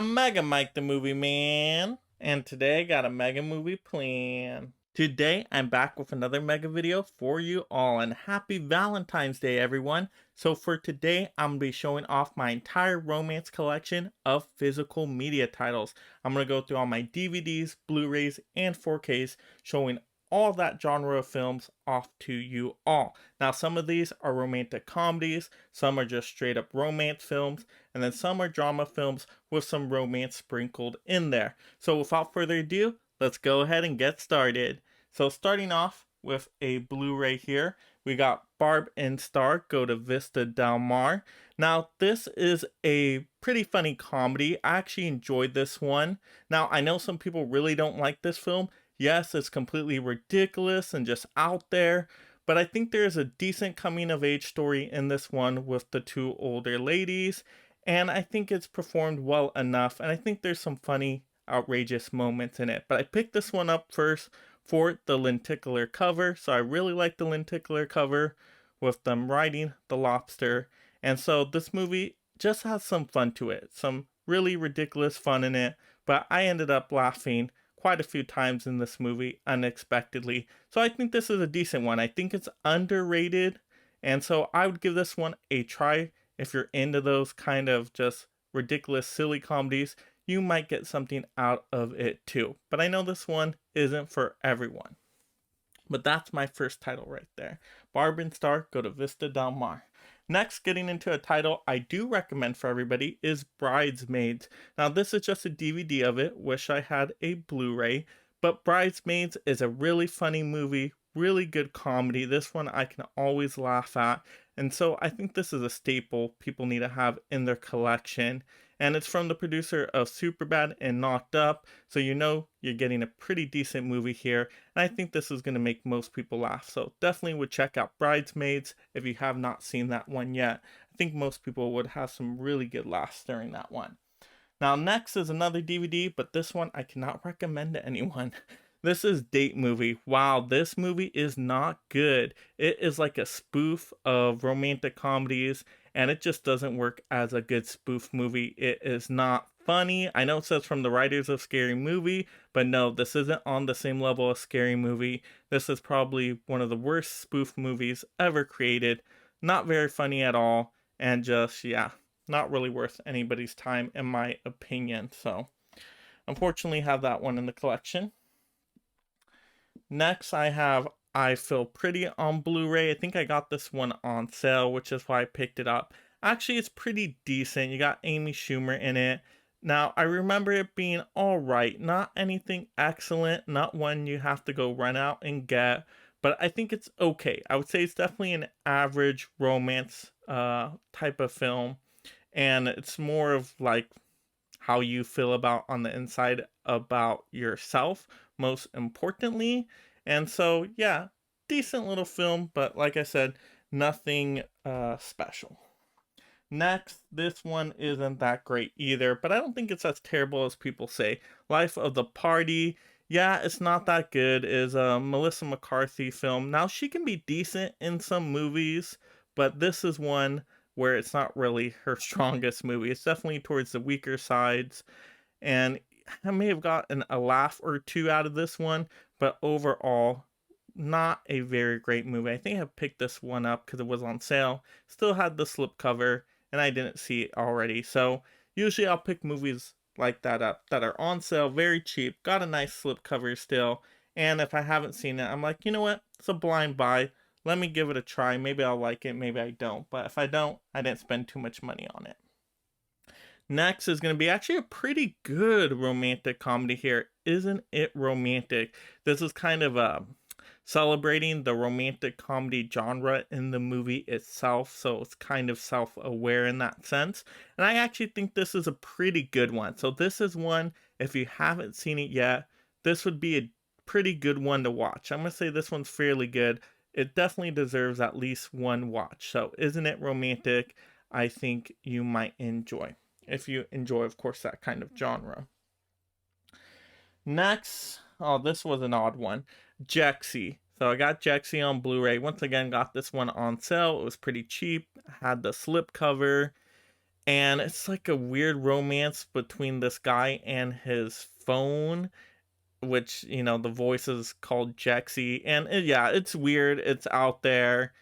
I'm Mega Mike the Movie Man, and today I got a mega movie plan. Today I'm back with another mega video for you all, and happy Valentine's Day everyone. So for today I'm going to be showing off my entire romance collection of physical media titles. I'm going to go through all my DVDs, Blu-rays, and 4Ks, showing all that genre of films off to you all. Now some of these are romantic comedies, some are just straight up romance films, and then some are drama films with some romance sprinkled in there. So without further ado, let's go ahead and get started. So starting off with a Blu-ray here, we got Barb and Star Go to Vista Del Mar. Now this is a pretty funny comedy. I actually enjoyed this one. Now I know some people really don't like this film. Yes, it's completely ridiculous and just out there, but I think there's a decent coming of age story in this one with the two older ladies, and I think it's performed well enough, and I think there's some funny, outrageous moments in it. But I picked this one up first for the lenticular cover, so I really like the lenticular cover with them riding the lobster, and so this movie just has some fun to it, some really ridiculous fun in it, but I ended up laughing quite a few times in this movie unexpectedly. So I think this is a decent one. I think it's underrated, and so I would give this one a try. If you're into those kind of just ridiculous silly comedies, you might get something out of it too. But I know this one isn't for everyone. But that's my first title right there. Barb and Star Go to Vista Del Mar. Next, getting into a title I do recommend for everybody is Bridesmaids. Now this is just a DVD of it, wish I had a Blu-ray, but Bridesmaids is a really funny movie, really good comedy. This one I can always laugh at, and so I think this is a staple people need to have in their collection. And it's from the producer of Superbad and Knocked Up, so you know you're getting a pretty decent movie here, and I think this is going to make most people laugh. So definitely would check out Bridesmaids if you have not seen that one yet. I think most people would have some really good laughs during that one. Now next is another DVD, but this one I cannot recommend to anyone. This is Date Movie. Wow, this movie is not good. It is like a spoof of romantic comedies, and it just doesn't work as a good spoof movie. It is not funny. I know it says from the writers of Scary Movie, but no, this isn't on the same level as Scary Movie. This is probably one of the worst spoof movies ever created. Not very funny at all, and just, yeah, not really worth anybody's time in my opinion. So, unfortunately have that one in the collection. Next, I have I Feel Pretty on Blu-ray. I think I got this one on sale, which is why I picked it up. Actually, it's pretty decent. You got Amy Schumer in it. Now, I remember it being alright. Not anything excellent. Not one you have to go run out and get. But I think it's okay. I would say it's definitely an average romance type of film. And it's more of like how you feel about on the inside about yourself, most importantly. And so, yeah, decent little film, but like I said, nothing special. Next, this one isn't that great either, but I don't think it's as terrible as people say. Life of the Party, yeah, it's not that good. Is a Melissa McCarthy film. Now, she can be decent in some movies, but this is one where it's not really her strongest movie. It's definitely towards the weaker sides, and I may have gotten a laugh or two out of this one, but overall, not a very great movie. I think I picked this one up because it was on sale. Still had the slipcover, and I didn't see it already. So usually I'll pick movies like that up that are on sale, very cheap, got a nice slipcover still, and if I haven't seen it, I'm like, you know what? It's a blind buy. Let me give it a try. Maybe I'll like it, maybe I don't. But if I don't, I didn't spend too much money on it. Next is going to be actually a pretty good romantic comedy here. Isn't it romantic? This is kind of celebrating the romantic comedy genre in the movie itself. So it's kind of self-aware in that sense. And I actually think this is a pretty good one. So this is one, if you haven't seen it yet, this would be a pretty good one to watch. I'm going to say this one's fairly good. It definitely deserves at least one watch. So isn't it romantic? I think you might enjoy. If you enjoy, of course, that kind of genre. Next, oh, this was an odd one. Jaxy. So I got Jaxy on Blu-ray. Once again, got this one on sale. It was pretty cheap. Had the slipcover. And it's like a weird romance between this guy and his phone, which, you know, the voice is called Jaxy. And yeah, it's weird. It's out there.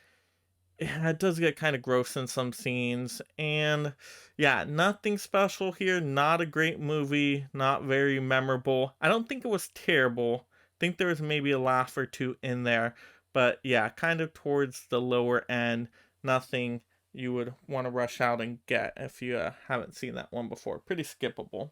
Yeah, it does get kind of gross in some scenes. And yeah, nothing special here. Not a great movie. Not very memorable. I don't think it was terrible. I think there was maybe a laugh or two in there. But yeah, kind of towards the lower end. Nothing you would want to rush out and get if you haven't seen that one before. Pretty skippable.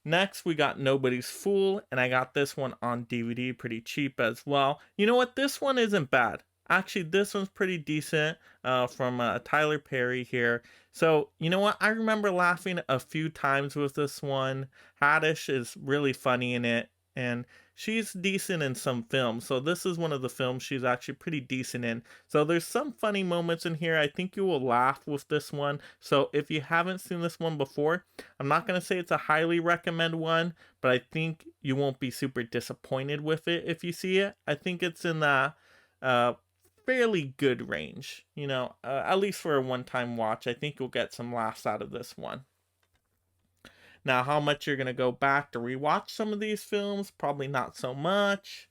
Next, we got Nobody's Fool, and I got this one on DVD pretty cheap as well. You know what? This one isn't bad. Actually, this one's pretty decent from Tyler Perry here. So, you know what? I remember laughing a few times with this one. Haddish is really funny in it, and she's decent in some films. So, this is one of the films she's actually pretty decent in. So, there's some funny moments in here. I think you will laugh with this one. So, if you haven't seen this one before, I'm not going to say it's a highly recommend one, but I think you won't be super disappointed with it if you see it. I think it's in the uh, fairly good range, you know, at least for a one-time watch. I think you'll get some laughs out of this one. Now, how much you're going to go back to rewatch some of these films? Probably not so much.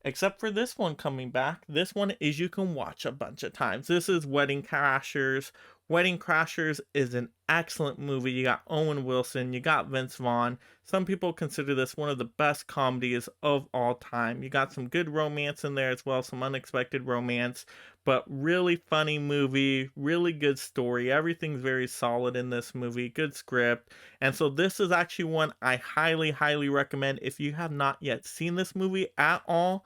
Except for this one coming back. This one is you can watch a bunch of times. This is Wedding Crashers. Wedding Crashers is an excellent movie. You got Owen Wilson, you got Vince Vaughn. Some people consider this one of the best comedies of all time. You got some good romance in there as well, some unexpected romance, but really funny movie, really good story. Everything's very solid in this movie, good script. And so this is actually one I highly, highly recommend. If you have not yet seen this movie at all,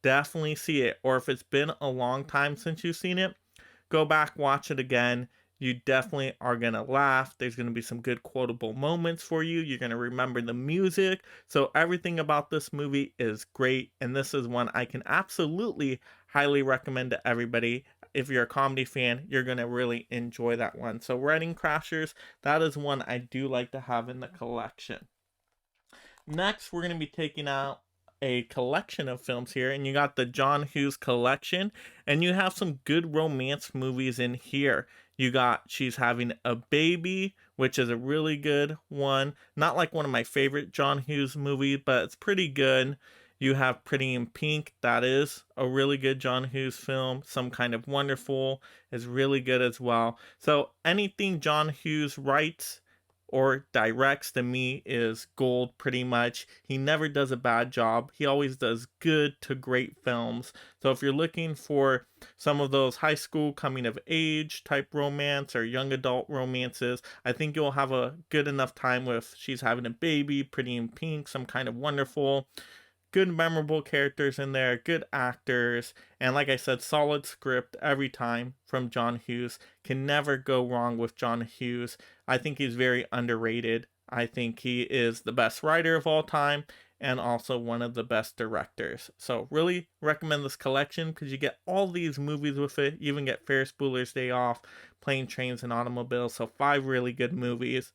definitely see it. Or if it's been a long time since you've seen it, go back, watch it again. You definitely are going to laugh. There's going to be some good quotable moments for you. You're going to remember the music. So everything about this movie is great. And this is one I can absolutely highly recommend to everybody. If you're a comedy fan, you're going to really enjoy that one. So Wedding Crashers, that is one I do like to have in the collection. Next, we're going to be taking out a collection of films here, and you got the John Hughes collection, and you have some good romance movies in here. You got She's Having a Baby, which is a really good one. Not like one of my favorite John Hughes movies, but it's pretty good. You have Pretty in Pink, that is a really good John Hughes film. Some Kind of Wonderful is really good as well. So anything John Hughes writes or directs to me is gold pretty much. He never does a bad job. He always does good to great films. So if you're looking for some of those high school coming of age type romance or young adult romances, I think you'll have a good enough time with She's Having a Baby, Pretty in Pink, Some Kind of Wonderful. Good memorable characters in there, good actors, and like I said, solid script every time from John Hughes. Can never go wrong with John Hughes. I think he's very underrated. I think he is the best writer of all time and also one of the best directors. So really recommend this collection because you get all these movies with it. You even get Ferris Bueller's Day Off, Plane, Trains, and Automobiles. So 5 really good movies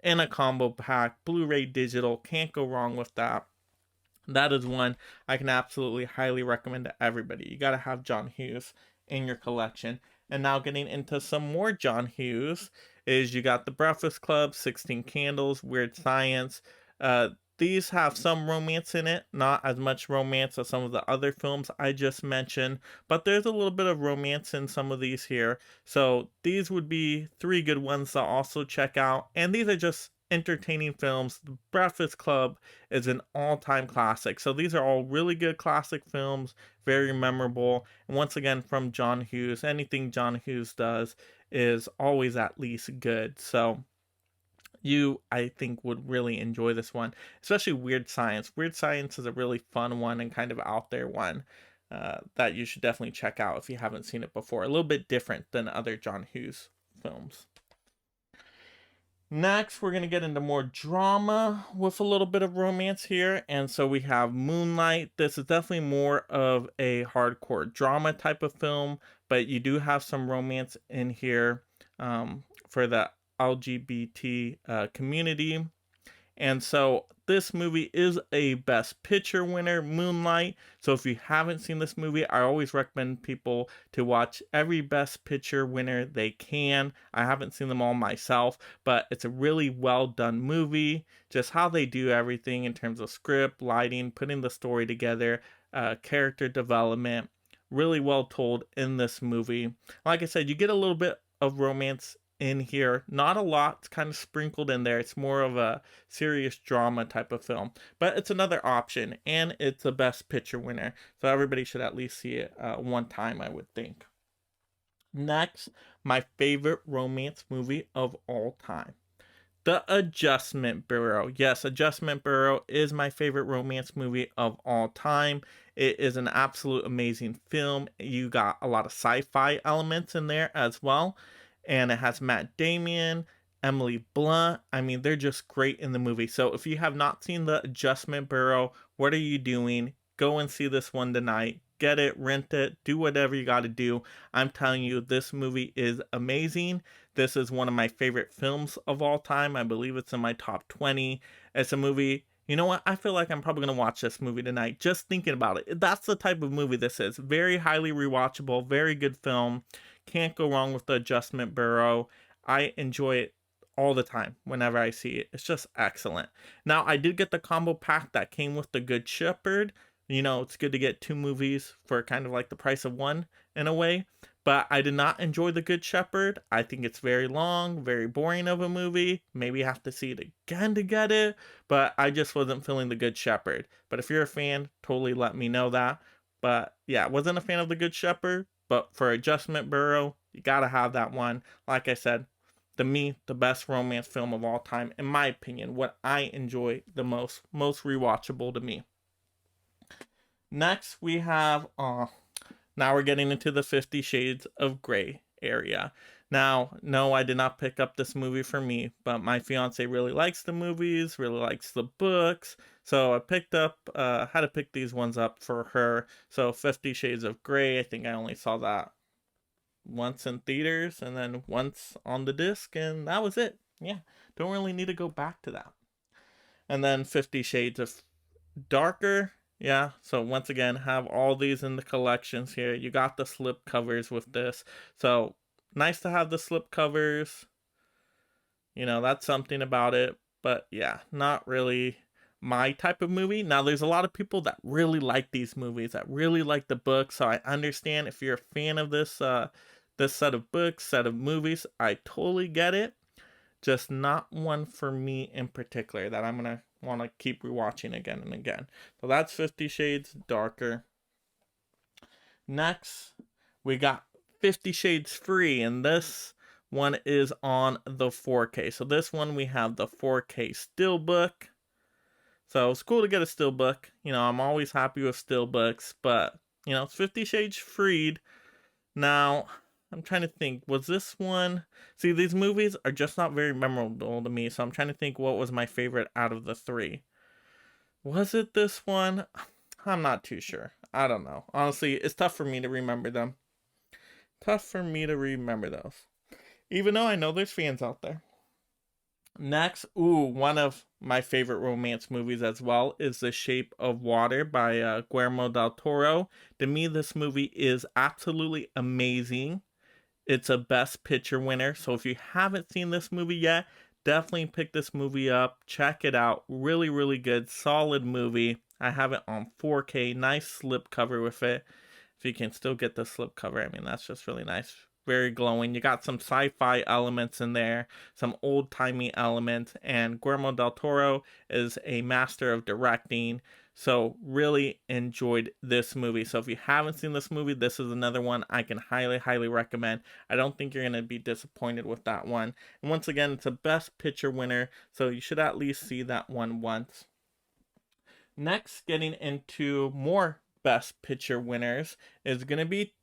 in a combo pack. Blu-ray digital, can't go wrong with that. That is one I can absolutely highly recommend to everybody. You got to have John Hughes in your collection. And now getting into some more John Hughes is you got The Breakfast Club, 16 Candles, Weird Science. These have some romance in it, not as much romance as some of the other films I just mentioned, but there's a little bit of romance in some of these here. So these would be 3 good ones to also check out. And these are just entertaining films. The Breakfast Club is an all-time classic. So these are all really good classic films, very memorable. And once again, from John Hughes, anything John Hughes does is always at least good. So you, I think, would really enjoy this one, especially Weird Science. Weird Science is a really fun one and kind of out there one that you should definitely check out if you haven't seen it before. A little bit different than other John Hughes films. Next, we're going to get into more drama with a little bit of romance here. And so we have Moonlight. This is definitely more of a hardcore drama type of film, but you do have some romance in here for the LGBT community. And so this movie is a Best Picture winner, Moonlight. So if you haven't seen this movie, I always recommend people to watch every Best Picture winner they can. I haven't seen them all myself, but it's a really well done movie. Just how they do everything in terms of script, lighting, putting the story together, character development. Really well told in this movie. Like I said, you get a little bit of romance in here. Not a lot. It's kind of sprinkled in there. It's more of a serious drama type of film. But it's another option, and it's a Best Picture winner. So everybody should at least see it one time, I would think. Next, my favorite romance movie of all time. The Adjustment Bureau. Yes, Adjustment Bureau is my favorite romance movie of all time. It is an absolute amazing film. You got a lot of sci-fi elements in there as well. And it has Matt Damon, Emily Blunt. I mean, they're just great in the movie. So if you have not seen The Adjustment Bureau, what are you doing? Go and see this one tonight. Get it, rent it, do whatever you got to do. I'm telling you, this movie is amazing. This is one of my favorite films of all time. I believe it's in my top 20. It's a movie, you know what? I feel like I'm probably going to watch this movie tonight, just thinking about it. That's the type of movie this is. Very highly rewatchable, very good film. Can't go wrong with The Adjustment Bureau. I enjoy it all the time whenever I see it. It's just excellent. Now, I did get the combo pack that came with The Good Shepherd. You know, it's good to get two movies for kind of like the price of one in a way. But I did not enjoy The Good Shepherd. I think it's very long, very boring of a movie. Maybe you have to see it again to get it. But I just wasn't feeling The Good Shepherd. But if you're a fan, totally let me know that. But yeah, wasn't a fan of The Good Shepherd. But for Adjustment Bureau, you gotta have that one. Like I said, the best romance film of all time, in my opinion. What I enjoy the most rewatchable to me. Next, we have, now we're getting into the 50 Shades of Grey area. Now, no, I did not pick up this movie for me, but my fiance really likes the movies, really likes the books, so I picked up, had to pick these ones up for her. So 50 Shades of Grey, I think I only saw that once in theaters, and then once on the disc, and that was it. Yeah, don't really need to go back to that. And then 50 Shades of Darker. Yeah, so once again, have all these in the collections here. You got the slip covers with this. So, nice to have the slip covers. You know, that's something about it. But yeah, not really my type of movie. Now, there's a lot of people that really like these movies, that really like the book. So I understand if you're a fan of this, this set of books, set of movies, I totally get it. Just not one for me in particular that I'm going to want to keep rewatching again and again. So that's 50 Shades Darker. Next, we got 50 Shades Free, and this one is on the 4K. So this one we have the 4K Steelbook. So it's cool to get a Steelbook. You know, I'm always happy with Steelbooks, but, you know, it's 50 Shades Freed. Now, I'm trying to think, was this one... See, these movies are just not very memorable to me, so I'm trying to think what was my favorite out of the three. Was it this one? I'm not too sure. I don't know. Honestly, it's tough for me to remember them. Tough for me to remember those. Even though I know there's fans out there. Next, one of my favorite romance movies as well is The Shape of Water by Guillermo del Toro. To me, this movie is absolutely amazing. It's a Best Picture winner. So if you haven't seen this movie yet, definitely pick this movie up. Check it out. Really, really good. Solid movie. I have it on 4K. Nice slipcover with it. If you can still get the slipcover, I mean, that's just really nice. Very glowing. You got some sci-fi elements in there, some old-timey elements, and Guillermo del Toro is a master of directing. So really enjoyed this movie. So if you haven't seen this movie, this is another one I can highly, highly recommend. I don't think you're going to be disappointed with that one. And once again, it's a Best Picture winner, so you should at least see that one once. Next, getting into more Best Picture winners is going to be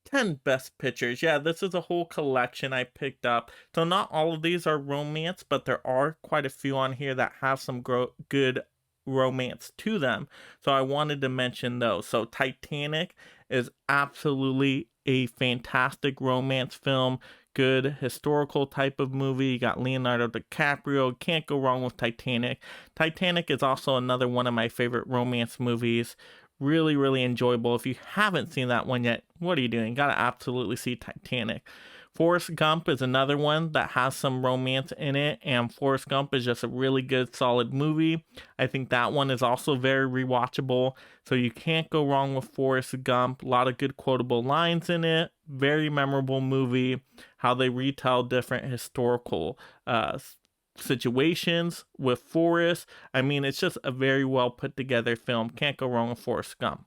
10 Best Pictures. Yeah, this is a whole collection I picked up. So not all of these are romance, but there are quite a few on here that have some good romance to them. So I wanted to mention those. So Titanic is absolutely a fantastic romance film, good historical type of movie. You got Leonardo DiCaprio. Can't go wrong with Titanic. Titanic is also another one of my favorite romance movies. Really, really enjoyable. If you haven't seen that one yet, what are you doing? Gotta absolutely see Titanic. Forrest Gump is another one that has some romance in it, and Forrest Gump is just a really good, solid movie. I think that one is also very rewatchable, so you can't go wrong with Forrest Gump. A lot of good quotable lines in it. Very memorable movie. How they retell different historical situations with Forrest. I mean, it's just a very well put together film. Can't go wrong with Forrest Gump.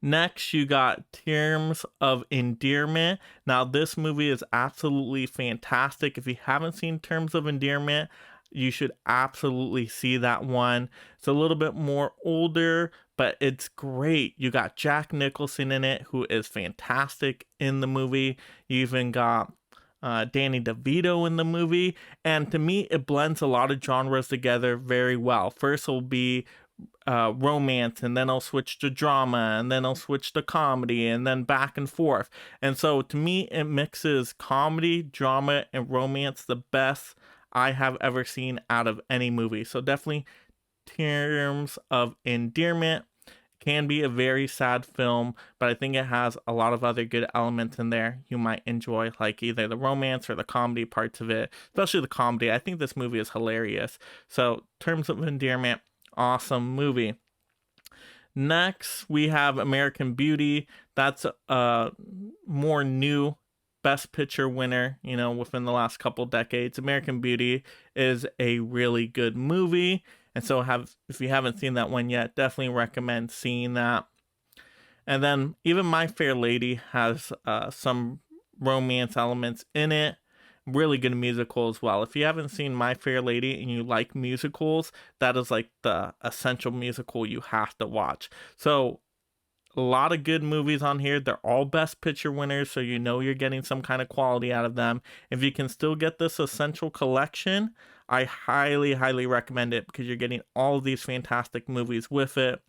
Next, you got Terms of Endearment. Now, this movie is absolutely fantastic. If you haven't seen Terms of Endearment, you should absolutely see that one. It's a little bit more older, but it's great. You got Jack Nicholson in it, who is fantastic in the movie. You even got Danny DeVito in the movie. And to me, it blends a lot of genres together very well. First will be romance, and then I'll switch to drama, and then I'll switch to comedy, and then back and forth. And so to me, it mixes comedy, drama, and romance the best I have ever seen out of any movie. So definitely Terms of Endearment. Can be a very sad film, but I think it has a lot of other good elements in there you might enjoy, like either the romance or the comedy parts of it, especially the comedy. I think this movie is hilarious. So Terms of Endearment, awesome movie. Next, we have American Beauty. That's a more new Best Picture winner, within the last couple decades. American Beauty is a really good movie. And so if you haven't seen that one yet, definitely recommend seeing that. And then even My Fair Lady has some romance elements in it. Really good musical as well. If you haven't seen My Fair Lady and you like musicals, that is like the essential musical you have to watch. So a lot of good movies on here. They're all Best Picture winners, so you're getting some kind of quality out of them. If you can still get this essential collection, I highly, highly recommend it because you're getting all of these fantastic movies with it,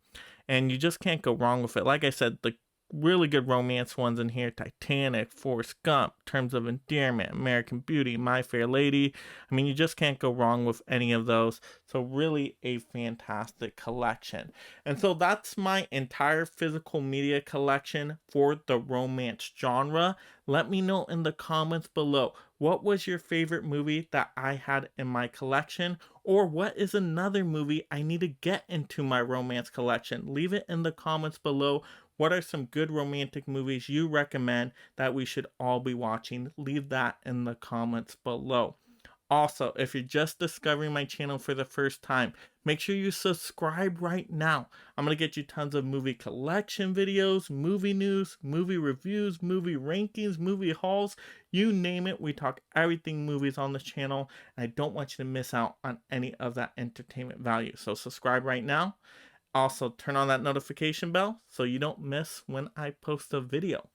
and you just can't go wrong with it. Like I said, the really good romance ones in here: Titanic, Forrest Gump, Terms of Endearment, American Beauty, My Fair Lady. I mean, you just can't go wrong with any of those. So really a fantastic collection. And so that's my entire physical media collection for the romance genre. Let me know in the comments below, what was your favorite movie that I had in my collection? Or what is another movie I need to get into my romance collection? Leave it in the comments below. What are some good romantic movies you recommend that we should all be watching? Leave that in the comments below. Also, if you're just discovering my channel for the first time, make sure you subscribe right now. I'm going to get you tons of movie collection videos, movie news, movie reviews, movie rankings, movie hauls, you name it. We talk everything movies on this channel, and I don't want you to miss out on any of that entertainment value. So subscribe right now. Also, turn on that notification bell so you don't miss when I post a video.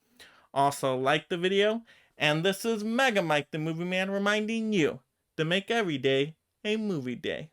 Also, like the video. And this is Mega Mike, the Movie Man, reminding you to make every day a movie day.